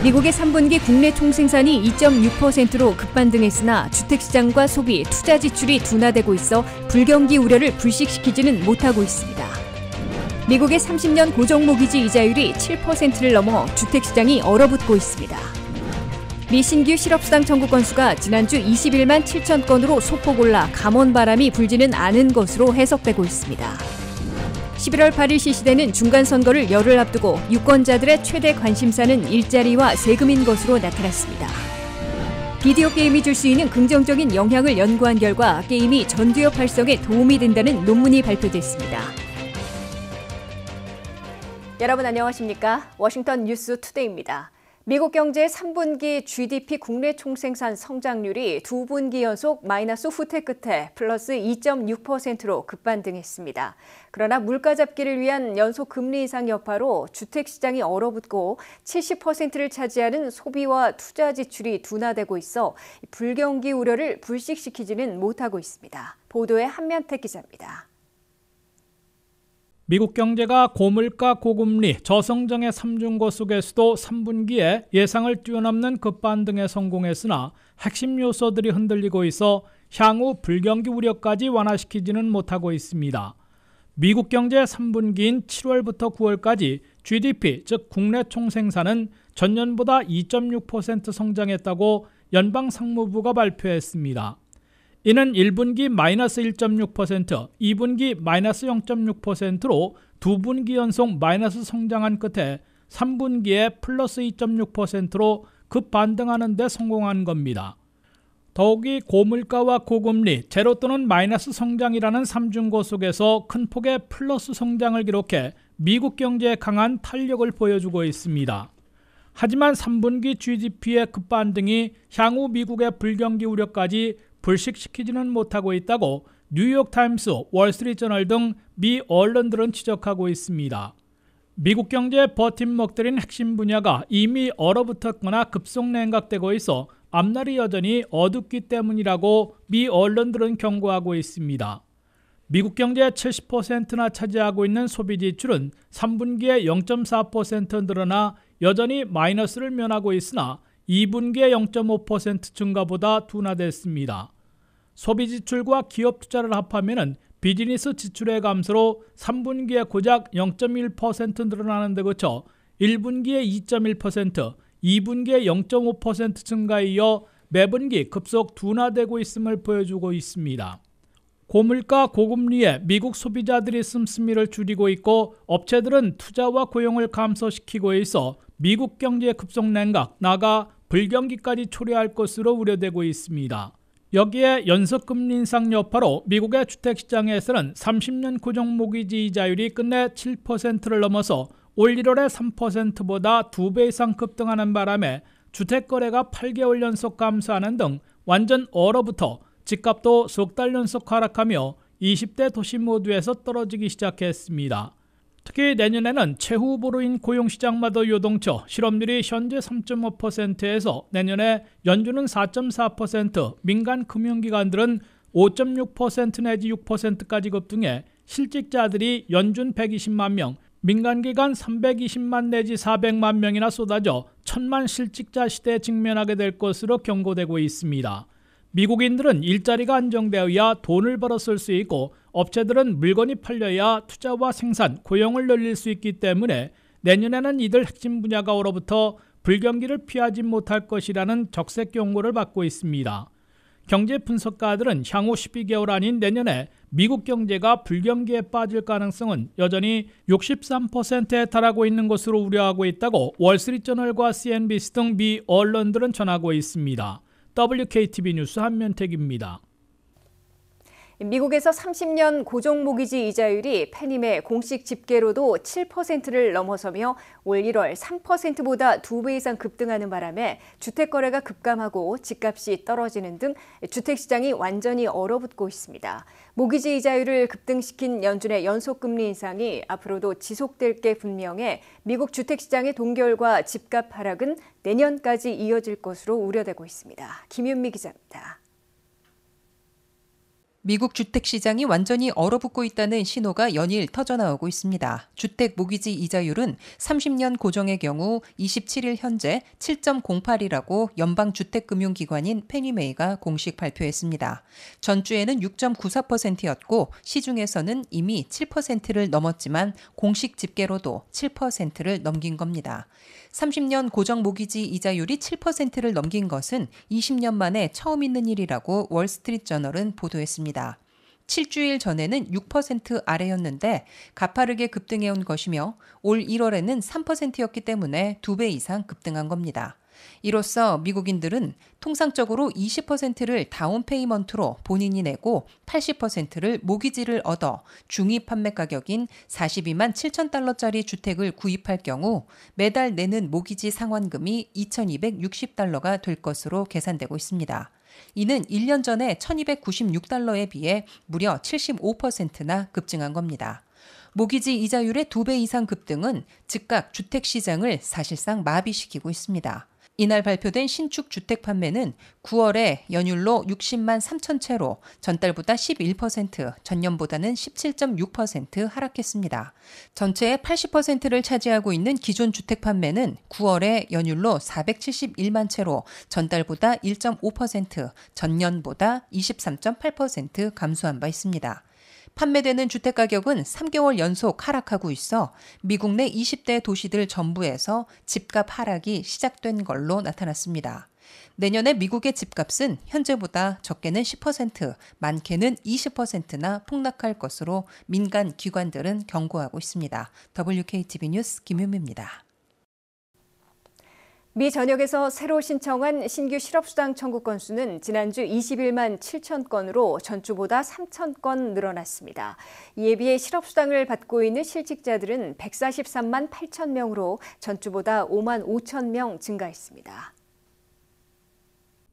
미국의 3분기 국내 총생산이 2.6%로 급반등했으나 주택시장과 소비, 투자 지출이 둔화되고 있어 불경기 우려를 불식시키지는 못하고 있습니다. 미국의 30년 고정모기지 이자율이 7%를 넘어 주택시장이 얼어붙고 있습니다. 미 신규 실업수당 청구 건수가 지난주 21만 7천 건으로 소폭 올라 감원바람이 불지는 않은 것으로 해석되고 있습니다. 11월 8일 실시되는 중간선거를 열흘 앞두고 유권자들의 최대 관심사는 일자리와 세금인 것으로 나타났습니다. 비디오 게임이 줄 수 있는 긍정적인 영향을 연구한 결과 게임이 전두엽 활성에 도움이 된다는 논문이 발표됐습니다. 여러분 안녕하십니까? 워싱턴 뉴스 투데이입니다. 미국 경제의 3분기 GDP 국내 총생산 성장률이 2분기 연속 마이너스 후퇴 끝에 플러스 2.6%로 급반등했습니다. 그러나 물가 잡기를 위한 연속 금리 인상 여파로 주택시장이 얼어붙고 70%를 차지하는 소비와 투자 지출이 둔화되고 있어 불경기 우려를 불식시키지는 못하고 있습니다. 보도에 한면택 기자입니다. 미국 경제가 고물가, 고금리, 저성장의 삼중고 속에서도 3분기에 예상을 뛰어넘는 급반등에 성공했으나 핵심 요소들이 흔들리고 있어 향후 불경기 우려까지 완화시키지는 못하고 있습니다. 미국 경제 3분기인 7월부터 9월까지 GDP, 즉 국내 총생산은 전년보다 2.6% 성장했다고 연방상무부가 발표했습니다. 이는 1분기 마이너스 1.6%, 2분기 마이너스 0.6%로 2분기 연속 마이너스 성장한 끝에 3분기에 플러스 2.6%로 급반등하는 데 성공한 겁니다. 더욱이 고물가와 고금리, 제로 또는 마이너스 성장이라는 삼중고 속에서 큰 폭의 플러스 성장을 기록해 미국 경제에 강한 탄력을 보여주고 있습니다. 하지만 3분기 GDP의 급반등이 향후 미국의 불경기 우려까지 불식시키지는 못하고 있다고 뉴욕타임스, 월스트리트저널 등 미 언론들은 지적하고 있습니다. 미국 경제의 버팀목들인 핵심 분야가 이미 얼어붙었거나 급속 냉각되고 있어 앞날이 여전히 어둡기 때문이라고 미 언론들은 경고하고 있습니다. 미국 경제의 70%나 차지하고 있는 소비 지출은 3분기에 0.4% 늘어나 여전히 마이너스를 면하고 있으나 2분기에 0.5% 증가보다 둔화됐습니다. 소비 지출과 기업 투자를 합하면 비즈니스 지출의 감소로 3분기에 고작 0.1% 늘어나는 데 그쳐 1분기에 2.1%, 2분기에 0.5% 증가에 이어 매분기 급속 둔화되고 있음을 보여주고 있습니다. 고물가, 고금리에 미국 소비자들이 씀씀이를 줄이고 있고 업체들은 투자와 고용을 감소시키고 있어 미국 경제의 급속 냉각, 나아가 불경기까지 초래할 것으로 우려되고 있습니다. 여기에 연속금리 인상 여파로 미국의 주택시장에서는 30년 고정모기지 이자율이 끝내 7%를 넘어서 올 1월에 3%보다 2배 이상 급등하는 바람에 주택거래가 8개월 연속 감소하는 등 완전 얼어붙어 집값도 석 달 연속 하락하며 20대 도시 모두에서 떨어지기 시작했습니다. 특히 내년에는 최후 후보로인 고용시장마저 요동쳐 실업률이 현재 3.5%에서 내년에 연준은 4.4%, 민간 금융기관들은 5.6% 내지 6%까지 급등해 실직자들이 연준 120만 명, 민간기관 320만 내지 400만 명이나 쏟아져 천만 실직자 시대에 직면하게 될 것으로 경고되고 있습니다. 미국인들은 일자리가 안정되어야 돈을 벌어 쓸 수 있고 업체들은 물건이 팔려야 투자와 생산, 고용을 늘릴 수 있기 때문에 내년에는 이들 핵심 분야가 얼어붙어 불경기를 피하지 못할 것이라는 적색 경고를 받고 있습니다. 경제 분석가들은 향후 12개월 아닌 내년에 미국 경제가 불경기에 빠질 가능성은 여전히 63%에 달하고 있는 것으로 우려하고 있다고 월스트리트저널과 CNBC 등 미 언론들은 전하고 있습니다. WKTV 뉴스 한면택입니다. 미국에서 30년 고정모기지 이자율이 페님의 공식 집계로도 7%를 넘어서며 올 1월 3%보다 2배 이상 급등하는 바람에 주택거래가 급감하고 집값이 떨어지는 등 주택시장이 완전히 얼어붙고 있습니다. 모기지 이자율을 급등시킨 연준의 연속금리 인상이 앞으로도 지속될 게 분명해 미국 주택시장의 동결과 집값 하락은 내년까지 이어질 것으로 우려되고 있습니다. 김윤미 기자입니다. 미국 주택시장이 완전히 얼어붙고 있다는 신호가 연일 터져나오고 있습니다. 주택 모기지 이자율은 30년 고정의 경우 27일 현재 7.08이라고 연방주택금융기관인 페니메이가 공식 발표했습니다. 전주에는 6.94%였고 시중에서는 이미 7%를 넘었지만 공식 집계로도 7%를 넘긴 겁니다. 30년 고정 모기지 이자율이 7%를 넘긴 것은 20년 만에 처음 있는 일이라고 월스트리트저널은 보도했습니다. 7주일 전에는 6% 아래였는데 가파르게 급등해온 것이며 올 1월에는 3%였기 때문에 2배 이상 급등한 겁니다. 이로써 미국인들은 통상적으로 20%를 다운 페이먼트로 본인이 내고 80%를 모기지를 얻어 중위 판매 가격인 42만 7천 달러짜리 주택을 구입할 경우 매달 내는 모기지 상환금이 2,260달러가 될 것으로 계산되고 있습니다. 이는 1년 전에 1,296달러에 비해 무려 75%나 급증한 겁니다. 모기지 이자율의 2배 이상 급등은 즉각 주택시장을 사실상 마비시키고 있습니다. 이날 발표된 신축 주택 판매는 9월에 연율로 60만 3천 채로 전달보다 11%, 전년보다는 17.6% 하락했습니다. 전체의 80%를 차지하고 있는 기존 주택 판매는 9월에 연율로 471만 채로 전달보다 1.5%, 전년보다 23.8% 감소한 바 있습니다. 판매되는 주택가격은 3개월 연속 하락하고 있어 미국 내 20대 도시들 전부에서 집값 하락이 시작된 걸로 나타났습니다. 내년에 미국의 집값은 현재보다 적게는 10%, 많게는 20%나 폭락할 것으로 민간 기관들은 경고하고 있습니다. WKTV 뉴스 김효미입니다. 미 전역에서 새로 신청한 신규 실업수당 청구 건수는 지난주 21만 7천 건으로 전주보다 3천 건 늘어났습니다. 이에 비해 실업수당을 받고 있는 실직자들은 143만 8천 명으로 전주보다 5만 5천 명 증가했습니다.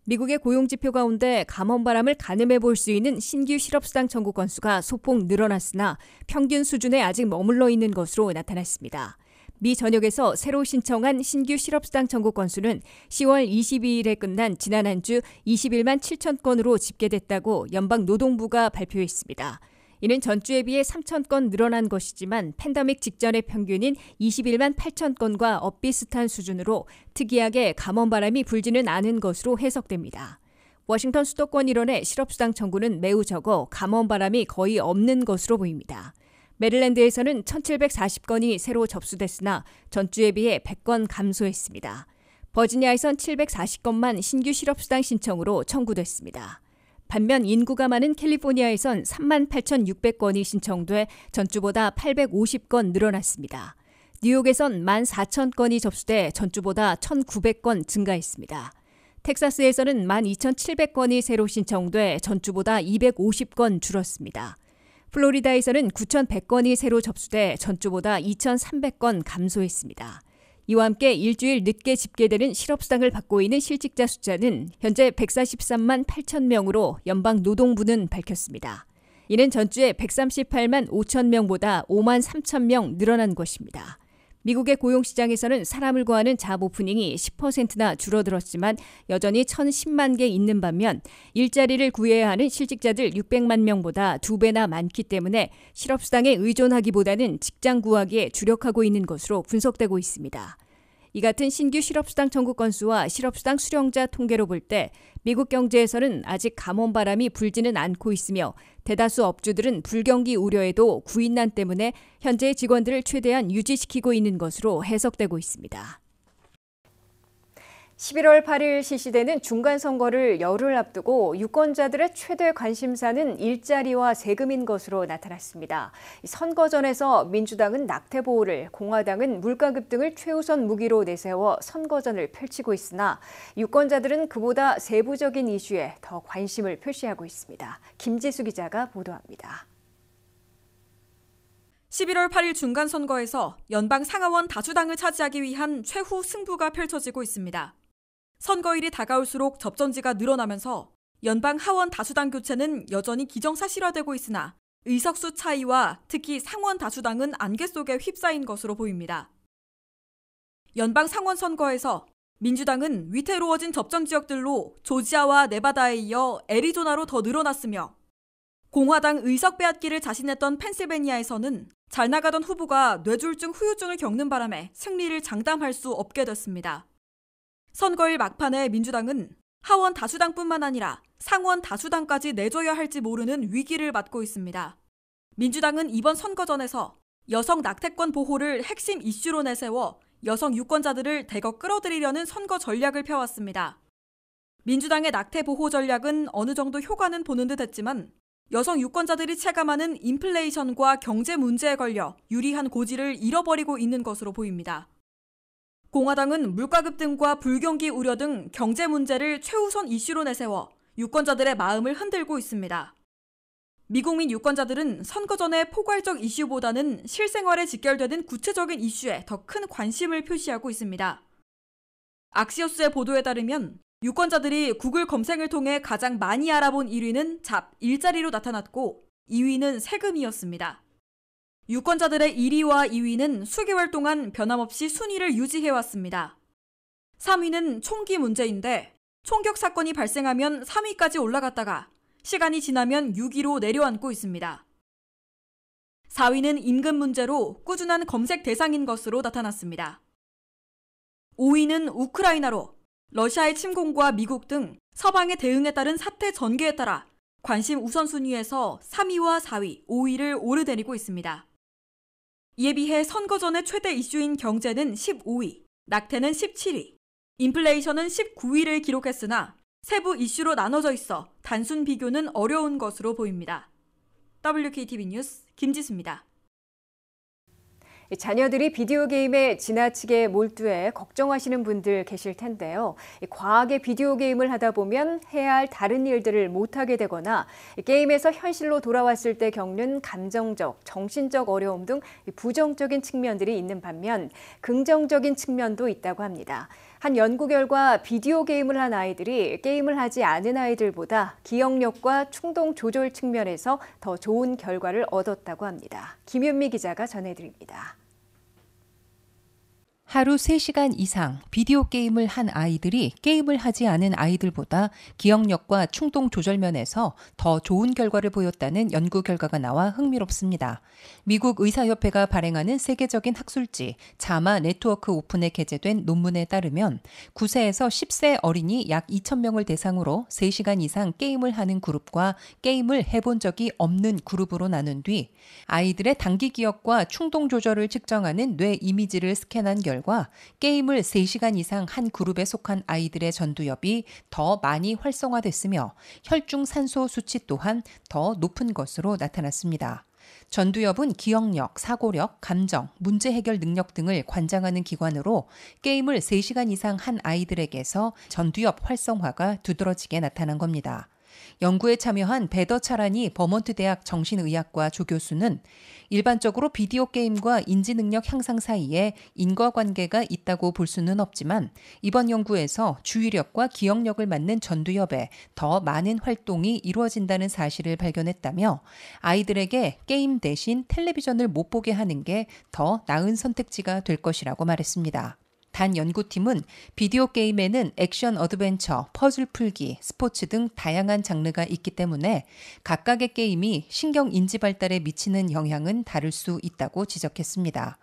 미국의 고용지표 가운데 감원바람을 가늠해 볼 수 있는 신규 실업수당 청구 건수가 소폭 늘어났으나 평균 수준에 아직 머물러 있는 것으로 나타났습니다. 미 전역에서 새로 신청한 신규 실업수당 청구 건수는 10월 22일에 끝난 지난 한 주 21만 7천 건으로 집계됐다고 연방노동부가 발표했습니다. 이는 전주에 비해 3천 건 늘어난 것이지만 팬데믹 직전의 평균인 21만 8천 건과 엇비슷한 수준으로 특이하게 감원바람이 불지는 않은 것으로 해석됩니다. 워싱턴 수도권 일원의 실업수당 청구는 매우 적어 감원바람이 거의 없는 것으로 보입니다. 메릴랜드에서는 1,740건이 새로 접수됐으나 전주에 비해 100건 감소했습니다. 버지니아에선 740건만 신규 실업수당 신청으로 청구됐습니다. 반면 인구가 많은 캘리포니아에선 38,600건이 신청돼 전주보다 850건 늘어났습니다. 뉴욕에선 14,000건이 접수돼 전주보다 1,900건 증가했습니다. 텍사스에서는 12,700건이 새로 신청돼 전주보다 250건 줄었습니다. 플로리다에서는 9,100건이 새로 접수돼 전주보다 2,300건 감소했습니다. 이와 함께 일주일 늦게 집계되는 실업수당을 받고 있는 실직자 숫자는 현재 143만 8천 명으로 연방노동부는 밝혔습니다. 이는 전주에 138만 5천 명보다 5만 3천 명 늘어난 것입니다. 미국의 고용시장에서는 사람을 구하는 잡 오프닝이 10%나 줄어들었지만 여전히 1,010만 개 있는 반면 일자리를 구해야 하는 실직자들 600만 명보다 2배나 많기 때문에 실업수당에 의존하기보다는 직장 구하기에 주력하고 있는 것으로 분석되고 있습니다. 이 같은 신규 실업수당 청구 건수와 실업수당 수령자 통계로 볼 때 미국 경제에서는 아직 감원바람이 불지는 않고 있으며 대다수 업주들은 불경기 우려에도 구인난 때문에 현재의 직원들을 최대한 유지시키고 있는 것으로 해석되고 있습니다. 11월 8일 실시되는 중간선거를 열흘 앞두고 유권자들의 최대 관심사는 일자리와 세금인 것으로 나타났습니다. 선거전에서 민주당은 낙태 보호를, 공화당은 물가 급등을 최우선 무기로 내세워 선거전을 펼치고 있으나 유권자들은 그보다 세부적인 이슈에 더 관심을 표시하고 있습니다. 김지수 기자가 보도합니다. 11월 8일 중간선거에서 연방 상하원 다수당을 차지하기 위한 최후 승부가 펼쳐지고 있습니다. 선거일이 다가올수록 접전지가 늘어나면서 연방 하원 다수당 교체는 여전히 기정사실화되고 있으나 의석수 차이와 특히 상원 다수당은 안개 속에 휩싸인 것으로 보입니다. 연방 상원 선거에서 민주당은 위태로워진 접전 지역들로 조지아와 네바다에 이어 애리조나로 더 늘어났으며 공화당 의석 빼앗기를 자신했던 펜실베니아에서는 잘 나가던 후보가 뇌졸중 후유증을 겪는 바람에 승리를 장담할 수 없게 됐습니다. 선거일 막판에 민주당은 하원 다수당뿐만 아니라 상원 다수당까지 내줘야 할지 모르는 위기를 맞고 있습니다. 민주당은 이번 선거전에서 여성 낙태권 보호를 핵심 이슈로 내세워 여성 유권자들을 대거 끌어들이려는 선거 전략을 펴왔습니다. 민주당의 낙태 보호 전략은 어느 정도 효과는 보는 듯 했지만 여성 유권자들이 체감하는 인플레이션과 경제 문제에 걸려 유리한 고지를 잃어버리고 있는 것으로 보입니다. 공화당은 물가 급등과 불경기 우려 등 경제 문제를 최우선 이슈로 내세워 유권자들의 마음을 흔들고 있습니다. 미국민 유권자들은 선거 전의 포괄적 이슈보다는 실생활에 직결되는 구체적인 이슈에 더 큰 관심을 표시하고 있습니다. 악시오스의 보도에 따르면 유권자들이 구글 검색을 통해 가장 많이 알아본 1위는 잡, 일자리로 나타났고 2위는 세금이었습니다. 유권자들의 1위와 2위는 수개월 동안 변함없이 순위를 유지해왔습니다. 3위는 총기 문제인데 총격 사건이 발생하면 3위까지 올라갔다가 시간이 지나면 6위로 내려앉고 있습니다. 4위는 임금 문제로 꾸준한 검색 대상인 것으로 나타났습니다. 5위는 우크라이나로 러시아의 침공과 미국 등 서방의 대응에 따른 사태 전개에 따라 관심 우선순위에서 3위와 4위, 5위를 오르내리고 있습니다. 이에 비해 선거 전의 최대 이슈인 경제는 15위, 낙태는 17위, 인플레이션은 19위를 기록했으나 세부 이슈로 나눠져 있어 단순 비교는 어려운 것으로 보입니다. WKTV 뉴스 김지수입니다. 자녀들이 비디오 게임에 지나치게 몰두해 걱정하시는 분들 계실 텐데요. 과하게 비디오 게임을 하다 보면 해야 할 다른 일들을 못하게 되거나 게임에서 현실로 돌아왔을 때 겪는 감정적, 정신적 어려움 등 부정적인 측면들이 있는 반면 긍정적인 측면도 있다고 합니다. 한 연구 결과 비디오 게임을 한 아이들이 게임을 하지 않은 아이들보다 기억력과 충동 조절 측면에서 더 좋은 결과를 얻었다고 합니다. 김윤미 기자가 전해드립니다. 하루 3시간 이상 비디오 게임을 한 아이들이 게임을 하지 않은 아이들보다 기억력과 충동 조절 면에서 더 좋은 결과를 보였다는 연구 결과가 나와 흥미롭습니다. 미국 의사협회가 발행하는 세계적인 학술지 자마 네트워크 오픈에 게재된 논문에 따르면 9세에서 10세 어린이 약 2,000명을 대상으로 3시간 이상 게임을 하는 그룹과 게임을 해본 적이 없는 그룹으로 나눈 뒤 아이들의 단기 기억과 충동 조절을 측정하는 뇌 이미지를 스캔한 결과 게임을 3시간 이상 한 그룹에 속한 아이들의 전두엽이 더 많이 활성화됐으며 혈중 산소 수치 또한 더 높은 것으로 나타났습니다. 전두엽은 기억력, 사고력, 감정, 문제 해결 능력 등을 관장하는 기관으로 게임을 3시간 이상 한 아이들에게서 전두엽 활성화가 두드러지게 나타난 겁니다. 연구에 참여한 베더 차라니 버몬트 대학 정신의학과 조교수는 일반적으로 비디오 게임과 인지 능력 향상 사이에 인과관계가 있다고 볼 수는 없지만 이번 연구에서 주의력과 기억력을 맡는 전두엽에 더 많은 활동이 이루어진다는 사실을 발견했다며 아이들에게 게임 대신 텔레비전을 못 보게 하는 게 더 나은 선택지가 될 것이라고 말했습니다. 단 연구팀은 비디오 게임에는 액션 어드벤처, 퍼즐 풀기, 스포츠 등 다양한 장르가 있기 때문에 각각의 게임이 신경 인지 발달에 미치는 영향은 다를 수 있다고 지적했습니다.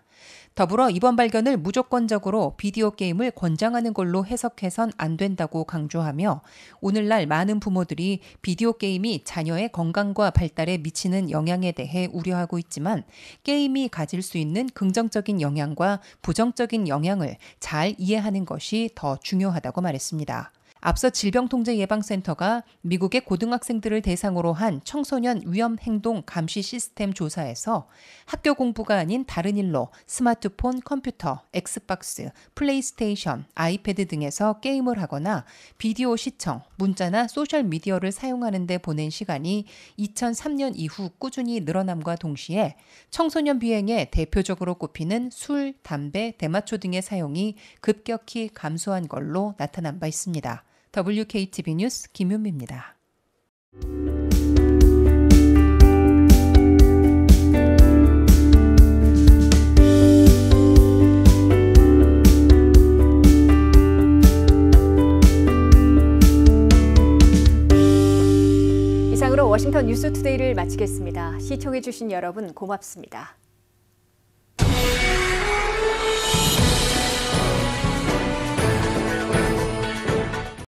더불어 이번 발견을 무조건적으로 비디오 게임을 권장하는 걸로 해석해선 안 된다고 강조하며 오늘날 많은 부모들이 비디오 게임이 자녀의 건강과 발달에 미치는 영향에 대해 우려하고 있지만 게임이 가질 수 있는 긍정적인 영향과 부정적인 영향을 잘 이해하는 것이 더 중요하다고 말했습니다. 앞서 질병통제예방센터가 미국의 고등학생들을 대상으로 한 청소년 위험행동 감시 시스템 조사에서 학교 공부가 아닌 다른 일로 스마트폰, 컴퓨터, 엑스박스, 플레이스테이션, 아이패드 등에서 게임을 하거나 비디오 시청, 문자나 소셜미디어를 사용하는 데 보낸 시간이 2003년 이후 꾸준히 늘어남과 동시에 청소년 비행에 대표적으로 꼽히는 술, 담배, 대마초 등의 사용이 급격히 감소한 걸로 나타난 바 있습니다. WKTV 뉴스 김윤미입니다. 이상으로 워싱턴 뉴스투데이를 마치겠습니다. 시청해주신 여러분 고맙습니다.